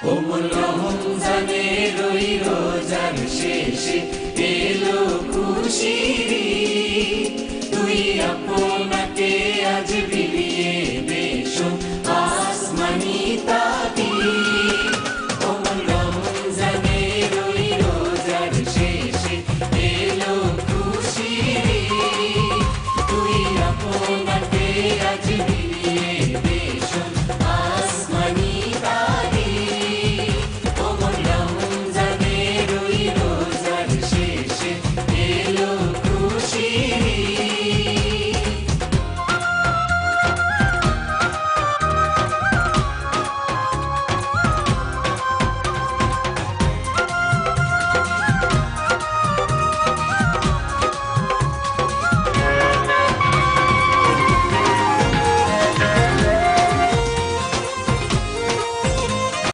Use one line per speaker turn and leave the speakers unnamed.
ওমল রমজানের ওই রোজার শেষে এলো খুশির ঈদ। তুই আপনাকে আজ